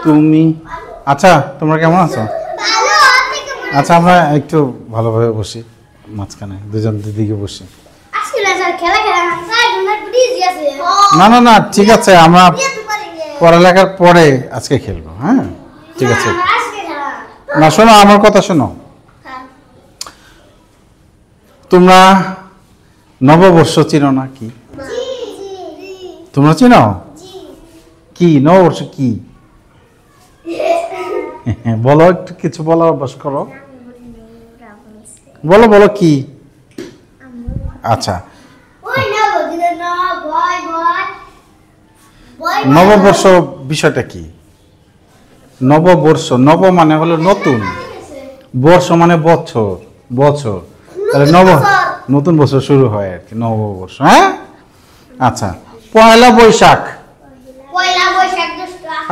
তুমি আচ্ছা তোমরা কেমন আছো? আচ্ছা আমরা একটু ভালোভাবে বসি, মাঝখানে দুজন দিদিকে বসি। না না না ঠিক আছে, আমরা পড়ালেখার পরে আজকে খেলবো। হ্যাঁ ঠিক আছে। না শোনো আমার কথা শোনো, তোমরা নববর্ষ চিনো না কি? তোমরা চিনো কি নববর্ষ কি? বলো একটু, কিছু বলার অভ্যাস করো, বলো বলো কি? আচ্ছা নববর্ষ বিষয়টা কি? নববর্ষ, নব মানে হলো নতুন, বর্ষ মানে বছর, বছর তাহলে নতুন বছর শুরু হয় আর কি নববর্ষ। হ্যাঁ আচ্ছা পয়লা বৈশাখ,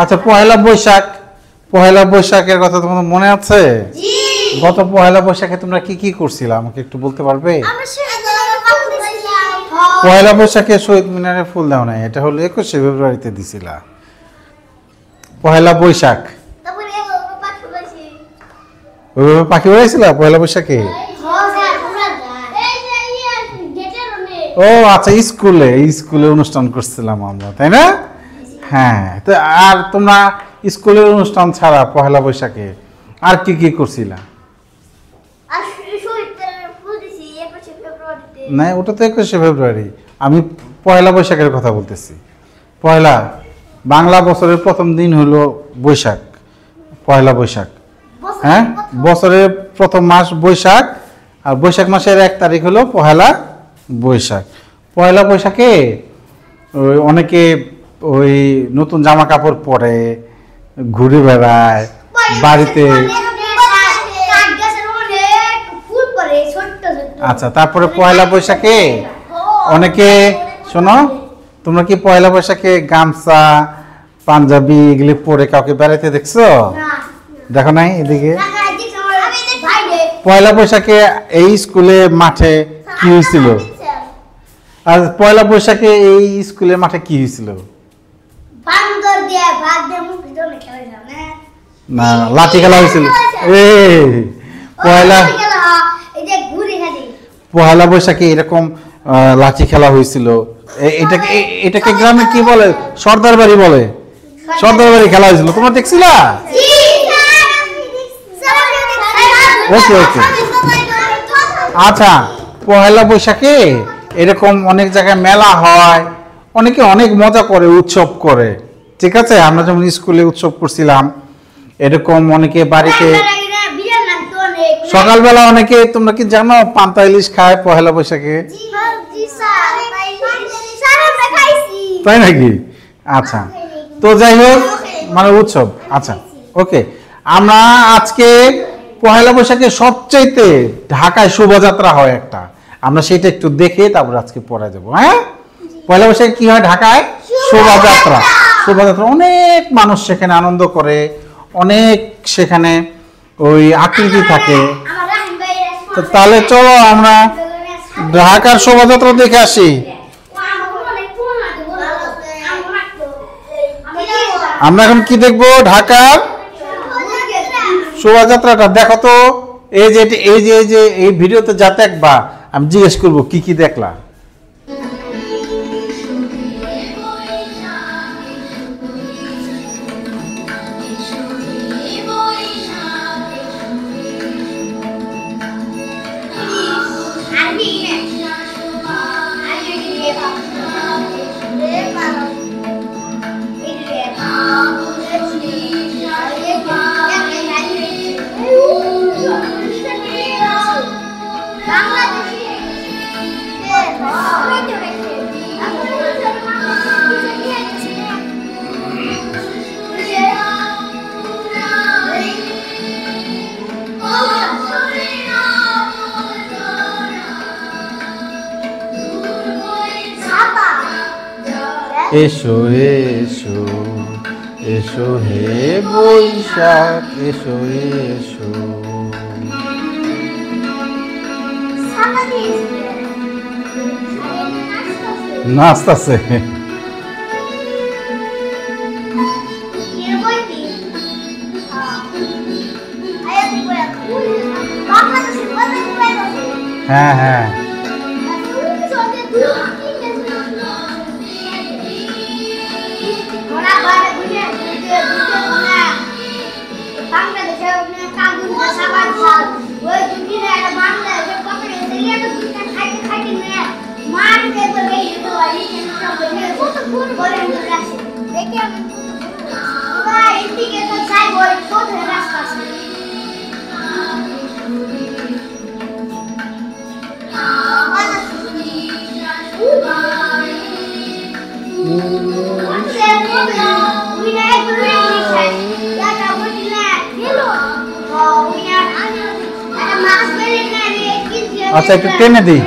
আচ্ছা পয়লা বৈশাখ, পয়লা বৈশাখের কথা তোমাদের মনে আছে? গত পয়লা বৈশাখে তোমরা কি কি করছিলে আমাকে একটু বলতে পারবে? পয়লা বৈশাখে শহীদ মিনারে ফুল দাও নাই, এটা হলো 21শে ফেব্রুয়ারিতে দিছিলা। পয়লা বৈশাখ ওইভাবে পাখি উড়াইছিল পয়লা বৈশাখে? ও আচ্ছা স্কুলে, স্কুলে অনুষ্ঠান করছিলাম আমরা, তাই না? হ্যাঁ তো আর তোমরা স্কুলের অনুষ্ঠান ছাড়া পয়লা বৈশাখে আর কি কি করছিলা? না ওটা তো 21শে ফেব্রুয়ারি, আমি পয়লা বৈশাখের কথা বলতেছি। পয়লা বাংলা বছরের প্রথম দিন হলো বৈশাখ, পয়লা বৈশাখ। হ্যাঁ বছরের প্রথম মাস বৈশাখ, আর বৈশাখ মাসের 1 তারিখ হলো পয়লা বৈশাখ। পয়লা বৈশাখে ওই অনেকে ওই নতুন জামা কাপড় পরে ঘুরে বেড়ায় বাড়িতে। আচ্ছা তারপরে পয়লা বৈশাখে অনেকে, শোনো তোমরা কি পয়লা বৈশাখে গামছা পাঞ্জাবি এগুলি পরে কাউকে বেড়াইতে দেখছো? দেখো নাই এদিকে? পয়লা বৈশাখে এই স্কুলে মাঠে কি হয়েছিল? আর পয়লা বৈশাখে এই স্কুলের মাঠে কি হয়েছিল? না লাঠি খেলা হয়েছিল। পয়লা বৈশাখে এরকম লাঠি খেলা হয়েছিল। এটাকে গ্রামে কি বলে? সর্দার বাড়ি বলে। সর্দার বাড়ি খেলা হয়েছিল, তোমরা দেখছিলা? ওকে ওকে আচ্ছা পয়লা বৈশাখে এরকম অনেক জায়গায় মেলা হয়, অনেকে অনেক মজা করে, উৎসব করে। ঠিক আছে আমরা যেমন স্কুলে উৎসব করছিলাম, এরকম অনেকে বাড়িতে সকালবেলা অনেকে, তোমরা কি জানো পান্তা ইলিশ খায় পয়লা বৈশাখে? তাই নাকি? আচ্ছা তো যাই হোক মানে উৎসব। আচ্ছা ওকে আমরা আজকে পয়লা বৈশাখে সবচাইতে ঢাকায় শোভাযাত্রা হয় একটা, আমরা সেটা একটু দেখে তারপর আজকে পড়া যাবো। হ্যাঁ পয়লা বৈশাখে কি হয় ঢাকায়? শোভাযাত্রা। শোভাযাত্রা অনেক মানুষ সেখানে আনন্দ করে, অনেক সেখানে ওই আকৃতি থাকে। তো তাহলে চলো আমরা ঢাকার শোভাযাত্রা দেখে আসি। আমরা এখন কি দেখবো? ঢাকার শোভাযাত্রাটা দেখো তো। এই যে এই ভিডিওতে যা দেখবা আমি জিজ্ঞেস করবো কি কি দেখলা। এসো এসো এসো হে বৈশাখ এসো এসো। নাচতাছে হ্যাঁ হ্যাঁ আচ্ছা একটু টেনে দিই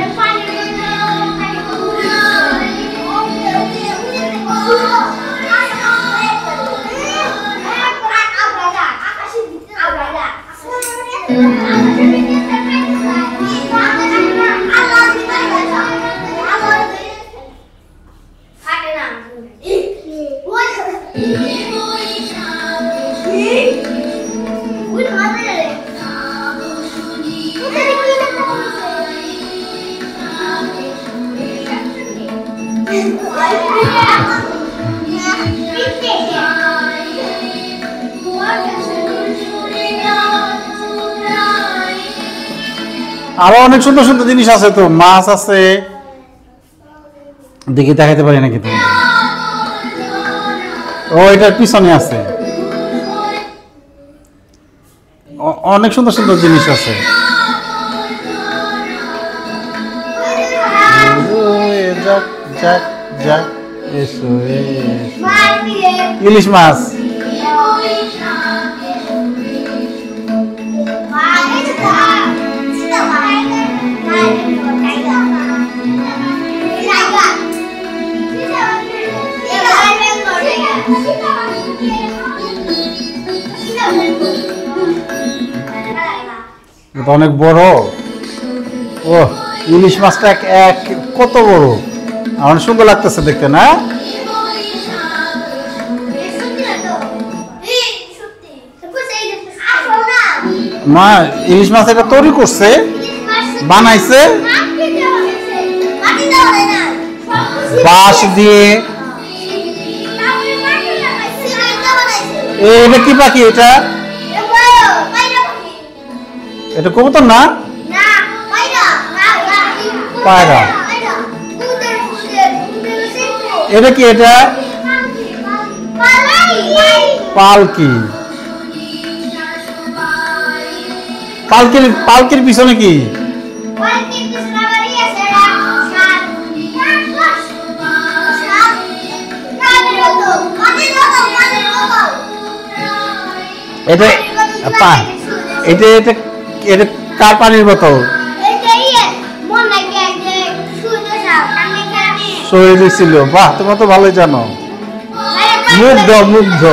আরো অনেক সুন্দর সুন্দর জিনিস আছে তো মাছ আছে দেখি দেখাতে পারি নাকি তুমি ও এটার পিছনে আছে অনেক সুন্দর সুন্দর জিনিস আছে ইলিশ মাছ অনেক বড় ও ইলিশ মাছটা এক কত বড় আমার সুন্দর লাগতেছে দেখতে না মা ইলিশ মাছ এটা তৈরি করছে বানাইছে বাঁশ দিয়ে এটা কি পাখি এটা এটা কবুতর না পায়রা এটা কি এটা পালকি পালকির পিছনে কি এটা এটা এটা এটা কার পানির বোতল শরীরে ছিল বাহ তোমরা তো ভালোই জানো মুগ্ধ মুগ্ধ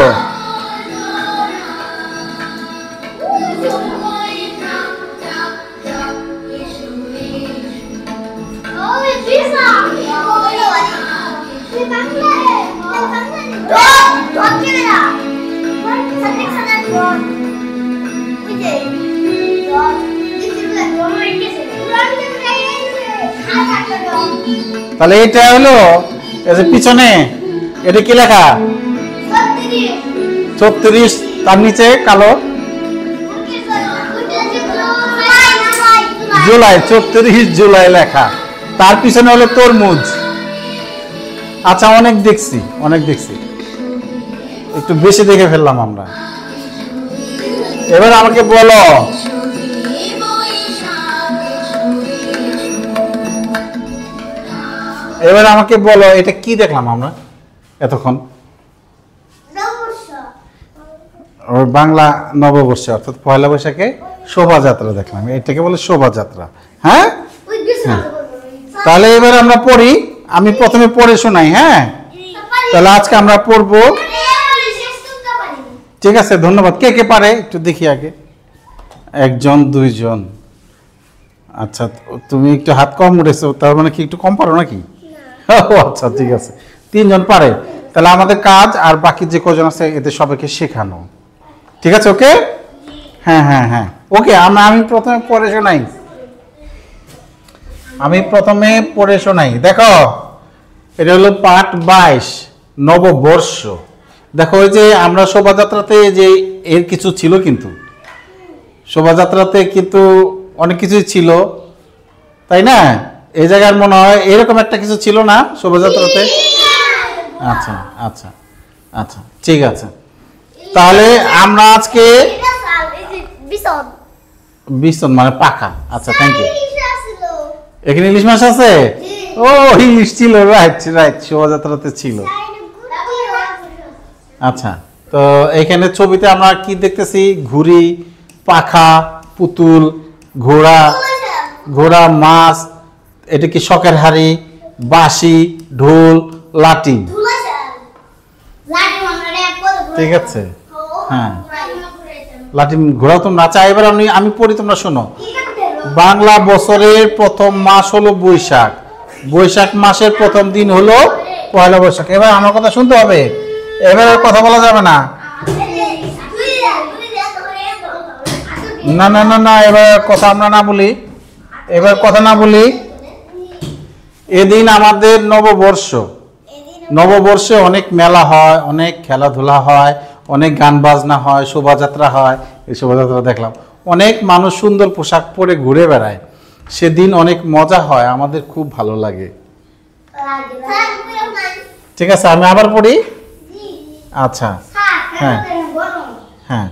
তাহলে এটা হলো এই যে পিছনে এটা কি লেখা 36 তার নিচে কালো জুলাই 34 জুলাই লেখা তার পিছনে হলো তরমুজ আচ্ছা অনেক দেখছি একটু বেশি দেখে ফেললাম আমরা এবার আমাকে বলো এটা কি দেখলাম আমরা এতক্ষণ বাংলা নববর্ষ অর্থাৎ পয়লা বৈশাখে শোভাযাত্রা দেখলাম এটাকে বলে শোভাযাত্রা হ্যাঁ তাহলে এবার আমরা পড়ি আমি প্রথমে পড়ে শোনাই হ্যাঁ তাহলে আজকে আমরা পড়বো ঠিক আছে ধন্যবাদ কে কে পারে একটু দেখি আগে একজন দুইজন আচ্ছা তুমি একটু হাত কম উঠেছো তার মানে কি একটু কম পারো নাকি আচ্ছা ঠিক আছে তিনজন পারে তাহলে আমাদের কাজ আর বাকি যে কজন আছে এদের সবাইকে শেখানো ঠিক আছে ওকে হ্যাঁ হ্যাঁ হ্যাঁ ওকে আমি প্রথমে পড়ে শোনাই দেখো এটা হলো পাঠ 22 নববর্ষ দেখো ওই যে আমরা শোভাযাত্রাতে যে এর কিছু ছিল কিন্তু শোভাযাত্রাতে কিন্তু অনেক কিছুই ছিল তাই না এই জায়গার মনে হয় এরকম একটা কিছু ছিল না শোভাযাত্রাতে আচ্ছা আচ্ছা আচ্ছা ঠিক আছে তাহলে আমরা আজকে বিসন মানে পাকা আচ্ছা থ্যাংক ইউ এখানে ইলিশ মাছ আছে ও ইলিশ ছিল রাইট রাইট শোভাযাত্রাতে ছিল আচ্ছা তো এখানে ছবিতে আমরা কি দেখতেছি ঘুড়ি পাখা পুতুল ঘোড়া মাছ এটা কি শখের হাড়ি বাঁশি ঢোল লাঠি ঠিক আছে হ্যাঁ লাঠি ঘোড়া তো নাচা এবার আমি পড়ি তোমরা শোনো বাংলা বছরের প্রথম মাস হলো বৈশাখ বৈশাখ মাসের প্রথম দিন হলো পয়লা বৈশাখ এবার আমার কথা শুনতে হবে এবার আর কথা বলা যাবে না না না না না এবার কথা আমরা না বলি এবার কথা না বলি এদিন আমাদের নববর্ষে অনেক মেলা হয় অনেক খেলাধুলা হয় অনেক গান বাজনা হয় শোভাযাত্রা হয় এই শোভাযাত্রা দেখলাম অনেক মানুষ সুন্দর পোশাক পরে ঘুরে বেড়ায় সেদিন অনেক মজা হয় আমাদের খুব ভালো লাগে ঠিক আছে আমি আবার পড়ি আচ্ছা হ্যাঁ হ্যাঁ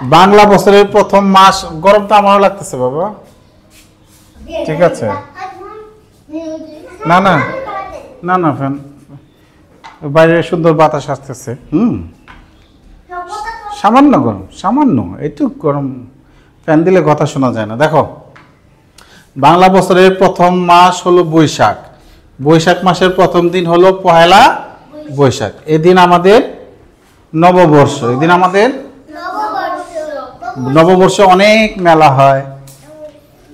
বাংলা বছরের প্রথম মাস গরমটা আমারও লাগতেছে বাবা ঠিক আছে না না না না ফ্যান বাইরে সুন্দর বাতাস আসতেছে সামান্য গরম সামান্য একটু গরম ফ্যান দিলে কথা শোনা যায় না দেখো বাংলা বছরের প্রথম মাস হলো বৈশাখ মাসের প্রথম দিন হলো পহেলা বৈশাখ এদিন আমাদের নববর্ষ এদিন আমাদের নববর্ষে অনেক মেলা হয়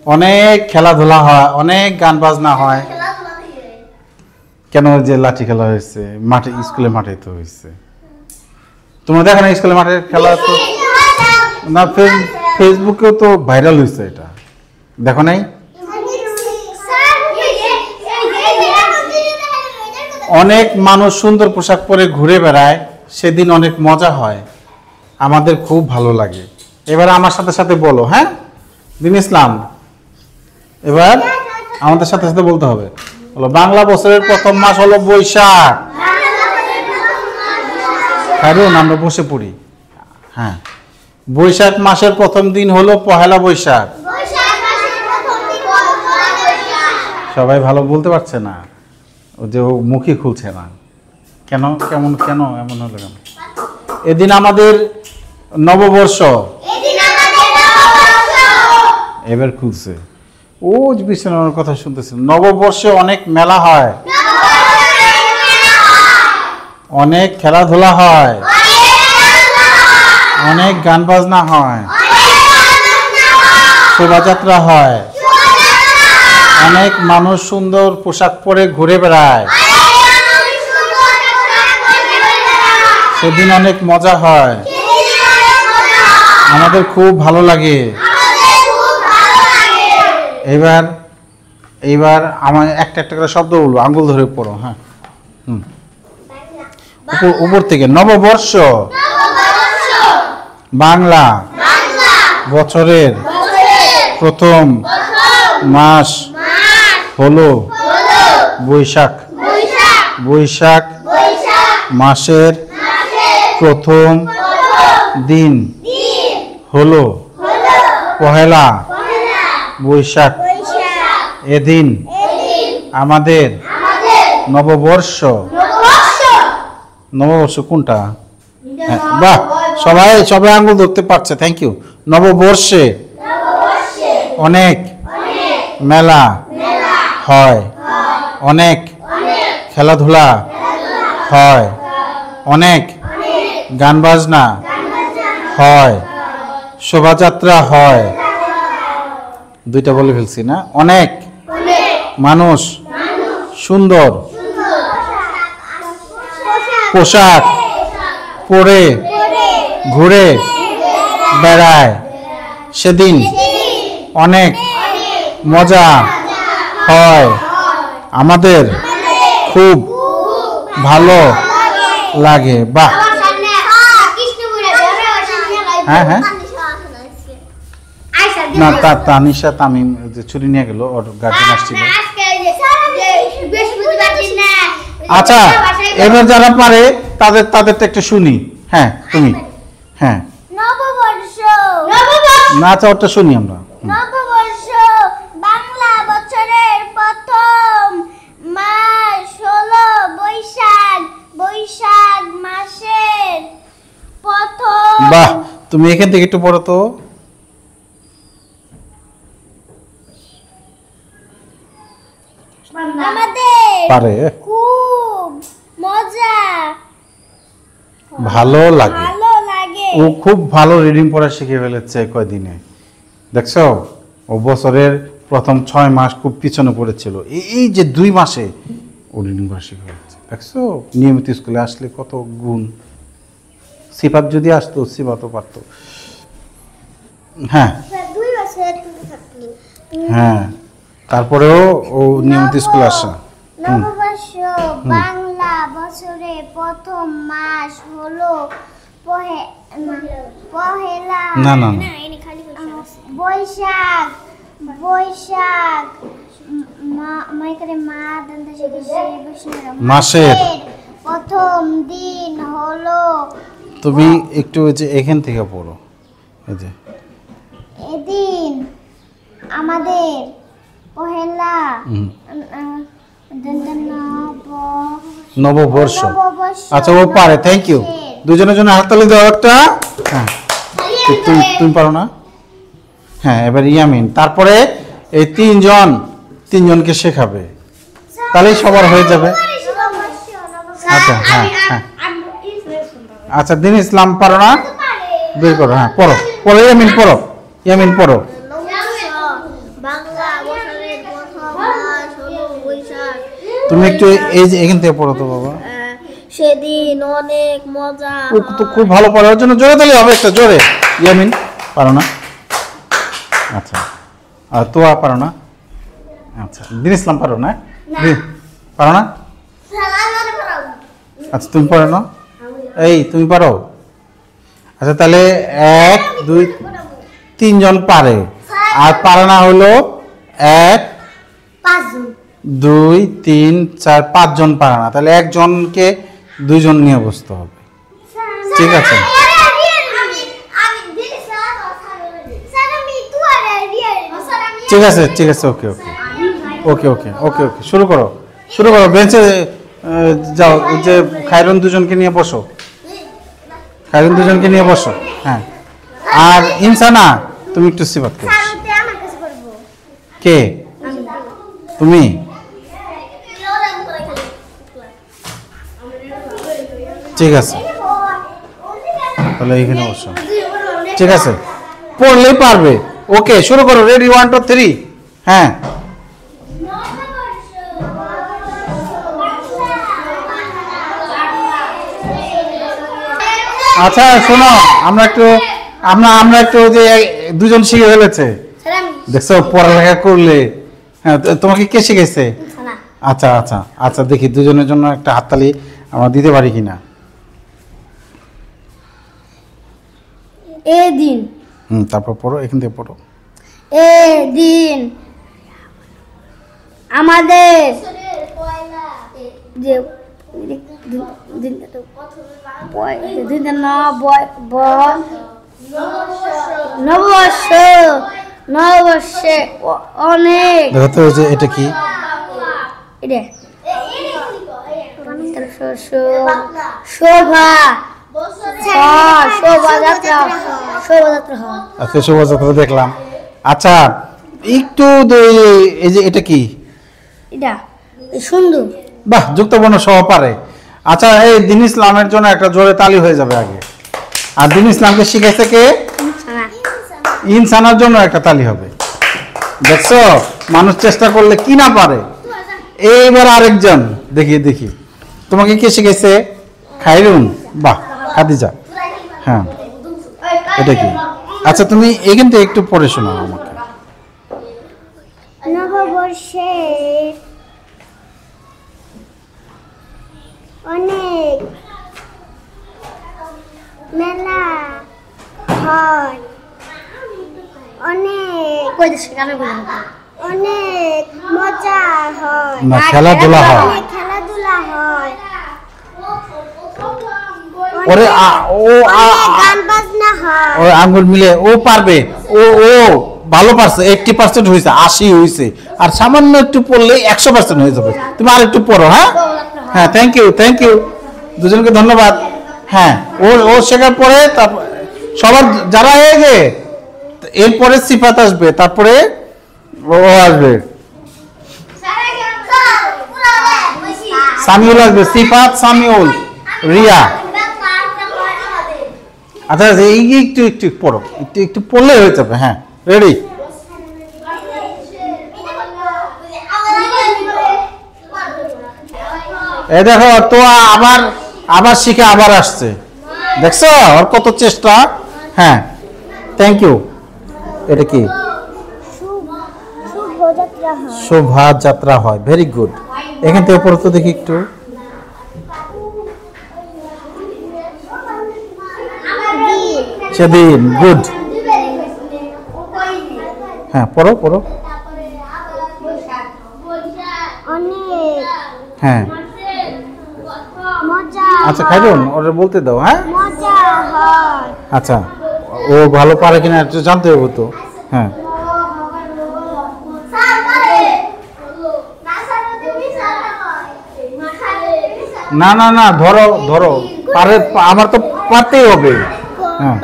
অনেক খেলাধুলা হয় অনেক গান বাজনা হয় কেন যে লাঠি খেলা হয়েছে মাঠে স্কুলের মাঠে তো হয়েছে তোমরা দেখো না স্কুলের মাঠে খেলা তো না ফেসবুকেও তো ভাইরাল হয়েছে এটা দেখো নাই অনেক মানুষ সুন্দর পোশাক পরে ঘুরে বেড়ায় সেদিন অনেক মজা হয় আমাদের খুব ভালো লাগে এবার আমার সাথে সাথে বলো হ্যাঁ দিন ইসলাম এবার আমাদের সাথে সাথে বলতে হবে বলো বাংলা বছরের প্রথম মাস হলো বৈশাখ কারণ আমরা বসে পড়ি হ্যাঁ বৈশাখ মাসের প্রথম দিন হলো পহেলা বৈশাখ সবাই ভালো বলতে পারছে না ও যে মুখই খুলছে না কেন এমন হলো কেন এদিন আমাদের নববর্ষ এবার খুলছে ও বিছানার কথা শুনতেছেন নববর্ষে অনেক মেলা হয় অনেক খেলাধুলা হয় অনেক গান বাজনা হয় শোভাযাত্রা হয় অনেক মানুষ সুন্দর পোশাক পরে ঘুরে বেড়ায় সেদিন অনেক মজা হয় আমাদের খুব ভালো লাগে এইবার আমার একটা করে শব্দ বলবো আঙ্গুল ধরে পড়ো হ্যাঁ উপর থেকে নববর্ষ বাংলা বছরের প্রথম মাস হলো বৈশাখ মাসের প্রথম দিন হলো পহেলা বৈশাখ এদিন আমাদের নববর্ষ কোনটা হ্যাঁ বাহ সবাই আঙ্গুল ধরতে পারছে থ্যাংক ইউ নববর্ষে অনেক মেলা হয় অনেক খেলাধুলা হয় অনেক গান বাজনা হয় শোভাযাত্রা হয় দুইটা বলে ফেলছি না অনেক মানুষ সুন্দর পোশাক পরে ঘুরে বেড়ায় সেদিন অনেক মজা হয় আমাদের খুব ভালো লাগে। বাহ, হ্যাঁ হ্যাঁ না তানিশা তামিম যে ছুরি নিয়ে গেল, ওর গার্জেন আসছিল। আচ্ছা এবার যারা পারে তাদেরটা একটু শুনি। হ্যাঁ তুমি, হ্যাঁ নববর্ষ না, আচ্ছা ওটা শুনি আমরা। নববর্ষ বাংলা বছরের প্রথম মাস হলো বৈশাখ। বৈশাখ মাসের প্রথম। বাহ, তুমি এখান থেকে একটু পড়ো তো। আমাদের পারে খুব মজা ভালো লাগে। ভালো লাগে। ও খুব ভালো রিডিং পড়া শিখে ফেলেছে কয়দিনে, দেখছো? ও বছরের প্রথম 6 মাস খুব পিছনে পড়েছিল, এই যে 2 মাসে ও রিডিং পড়া শিখে ফেলেছে, দেখছো? নিয়মিত স্কুলে আসলে কত গুণ। সিফাত যদি আসতো সিফাতও পারতো। হ্যাঁ 2 বছর থাকলো। হ্যাঁ, তারপরেও ও নিয়মিত স্কুলে আসে। নববর্ষ বাংলা বছরের প্রথম মাস হলো পহেলা না না না, বৈশাখ। বৈশাখ মাসের প্রথম দিন হলো। তুমি একটু ওই যে এখান থেকে পড়ো, এই যে এদিন আমাদের পহেলা নববর্ষ। আচ্ছা ও পারে, থ্যাংক ইউ। দুজনের জন্য হাততালি দাও একটা। হ্যাঁ তুমি পারো না? হ্যাঁ এবার ইয়ামিন, তারপরে এই তিনজনকে শেখাবে, তাহলেই সবার হয়ে যাবে। আচ্ছা হ্যাঁ হ্যাঁ আচ্ছা, দিন ইসলাম পারো না? বের করো, হ্যাঁ পড়ো পড়ো, ইয়ামিন পড়ো, ইয়ামিন পড়ো। তুমি একটু এই যে এখান থেকে পড়ো তো বাবা। সেদিন অনেক মজা। ও তো খুব ভালো পড়ে, ওর জন্য জোরে তালি হবে একটা, জোরে। ইয়ামিন পারো না? আচ্ছা, আর তোয়া পারো না? আচ্ছা, দিন ইসলাম পারো না? পারো না? আচ্ছা তুমি পারো না? এই তুমি পারো? আচ্ছা তাহলে 1 2 3 জন পারে, আর পারে না হলো 1 2 3 4 5 জন পারে না, তাহলে একজনকে 2 জন নিয়ে বসতে হবে। ঠিক আছে ঠিক আছে ঠিক আছে, ওকে ওকে ওকে ওকে ওকে ওকে শুরু করো বেঞ্চে যাও, যে খায়রুন দুজনকে নিয়ে বসো, খায়রুন দুজনকে নিয়ে বসো। হ্যাঁ, আর ইনসানা তুমি একটু সিফাত করো। কে তুমি? ঠিক আছে তাহলে এখানে বসো। ঠিক আছে, পড়লেই পারবে। ওকে শুরু করো, রেডি 1 2 3। হ্যাঁ আচ্ছা শোনো, আমরা একটু যে 2 জন শিখে ফেলেছে, দেখছো পড়ালেখা করলে। হ্যাঁ তোমাকে কে শিখেছে? আচ্ছা আচ্ছা আচ্ছা, দেখি 2 জনের জন্য একটা হাততালি আমরা দিতে পারি কিনা। এদিন তারপর পড়ো, এখান থেকে পড়ো। এদিন আমাদের যে নববর্ষে অনেক। দেখো তো যে এটা কি? শোভা শোভাযাত্রা আচ্ছা শোভাযাত্রা দেখলাম। আচ্ছা একটু এই যে এটা কি? এটা সুন্দর। বাহ, যুক্তবর্ণ সহ পারে। আচ্ছা এই দিন ইসলামের জন্য একটা জোরে তালি হয়ে যাবে আগে। আর দিন ইসলামকে শিখাইছে কে? ইনসানার জন্য একটা তালি হবে। দেখছো মানুষ চেষ্টা করলে কি না পারে। এইবার আরেকজন দেখি তোমাকে কে শিখাইছে? খায়রুন। বাহ, খাদিজা। হ্যাঁ এটা কি? আচ্ছা তুমি এখান থেকে একটু পড়ে শোনাও আমাকে। নববর্ষে অনেক মেলা হয়, অনেক অনেক মজা হয়, না খেলাধুলা হয়। অনেক খেলাধুলা হয়, ওরে অনেক গান বাজনা হয়। ও আঙ্গুল মিলে ও পারবে, ও ভালো পারছে, 80% হয়েছে, 80 হয়েছে, আর সামান্য একটু পড়লে 100% হয়ে যাবে। তুমি আর একটু পড়ো। হ্যাঁ হ্যাঁ, থ্যাংক ইউ দুজনকে ধন্যবাদ। হ্যাঁ ও শেখার পরে তারপর সবার যারা এগে এরপরে সিফাত আসবে, তারপরে ও আসবে, সামিউল আসবে, সিফাত, সামিউল, রিয়া। আচ্ছা এই একটু পড়ো, একটু পড়লে হয়ে যাবে। হ্যাঁ রেডি। এই দেখো তো আবার শিখে আবার আসছে, দেখছো ওর কত চেষ্টা। হ্যাঁ থ্যাংক ইউ। এটা কি? শোভাযাত্রা হয়, ভেরি গুড। এখান থেকে পড়ো তো দেখি একটু। সেদিন, গুড। হ্যাঁ পড়ো। হ্যাঁ আচ্ছা খাইরুন ওরা বলতে দাও। হ্যাঁ আচ্ছা ও ভালো পারে কিনা একটু জানতে হবে তো। হ্যাঁ না ধরো পারে, আমার তো পারতেই হবে। হ্যাঁ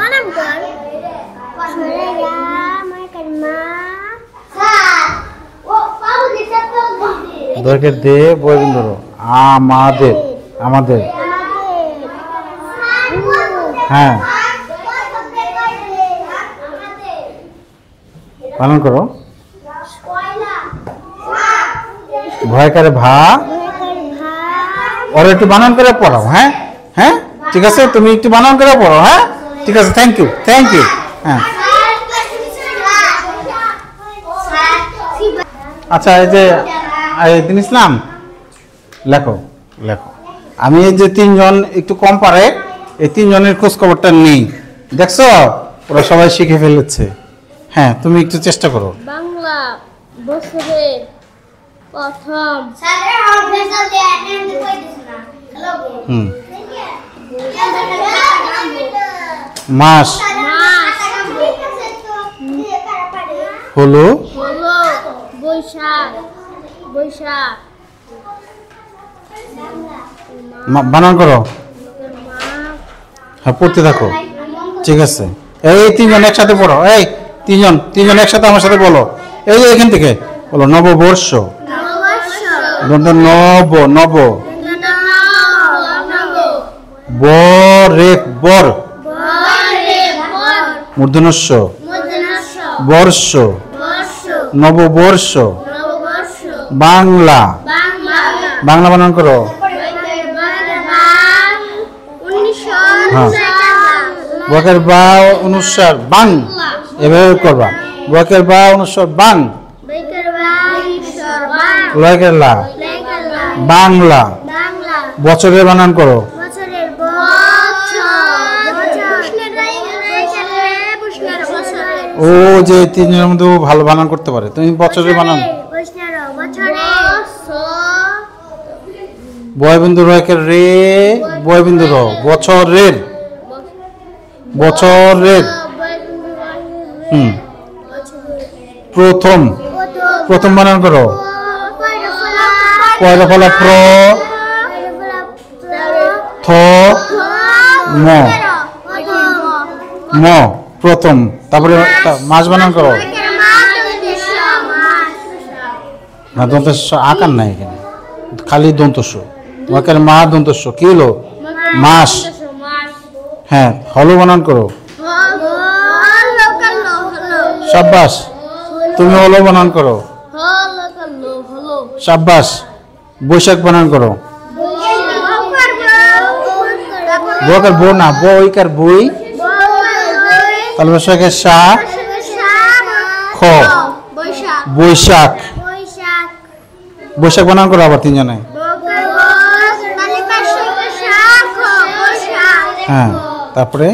দরকার দে বইবিন ধরো, আমাদের। হ্যাঁ পালন করো। ভয়কারে ভা, ওরা একটু বানান করে পড়াও। হ্যাঁ হ্যাঁ ঠিক আছে, তুমি একটু বানান করে পড়ো। হ্যাঁ ঠিক আছে, থ্যাংক ইউ। হ্যাঁ আচ্ছা এই যে দিন ইসলাম লেখো। আমি এই যে তিনজন একটু কম পারে, এই তিনজনের খোঁজ খবরটা নেই, দেখছো ওরা সবাই শিখে ফেলেছে। হ্যাঁ তুমি একটু চেষ্টা করো। বাংলা বছরের প্রথম মাস হলো বৈশাখ। বানান করো। হ্যাঁ পড়তে থাকো, ঠিক আছে। এই তিনজন একসাথে পড়ো, এই তিনজন একসাথে আমার সাথে বলো। এই যে এখান থেকে বলো, নববর্ষ। নব বর মূর্ধন্যস্য বর্ষ, নববর্ষ। বাংলা বানান করো। হ্যাঁ বকের বা অনুসার বাং, এভাবে করবা। বকের বা অনুসার বাং, লয়কের লা, বাংলা। বছরের বানান করো। ও যে তিনজনের মধ্যে ভালো বানান করতে পারে, তুমি বছরের বানান। বয়বিন্দু রয়েকের রে, বয়বিন্দু র, বছরের প্রথম বানান করো। পয়লা ফলা প্র, থ ম প্রথম। তারপরে মাস বানান করো। না দন্তস্ব আকার নাই এখানে, খালি দন্তস্ব। ওয়াকের মা দন্তস্ব, কি হলো? মাস। হ্যাঁ হলো বানান করো। সাব্বাস, তুমি হলো বানান করো। সাব্বাস। বৈশাখ বানান করো। বউকার বউ না, বইকার বই, পয়লা বৈশাখের সা খ বৈশাখ বৈশাখ বৈশাখ বৈশাখ বানান করো আবার তিনজনে হ্যাঁ তারপরে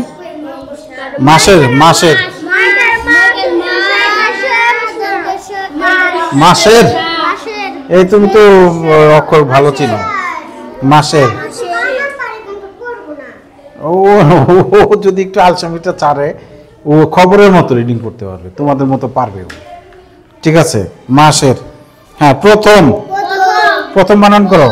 মাসের মাসের মাসের এই তুমি তো অক্ষর ভালো চিনো মাসের ও ও যদি একটু আলসামিটা চারে ও খবরের মতো রিডিং করতে পারবে তোমাদের মতো পারবে ও ঠিক আছে মাসের হ্যাঁ প্রথম প্রথম বানান করো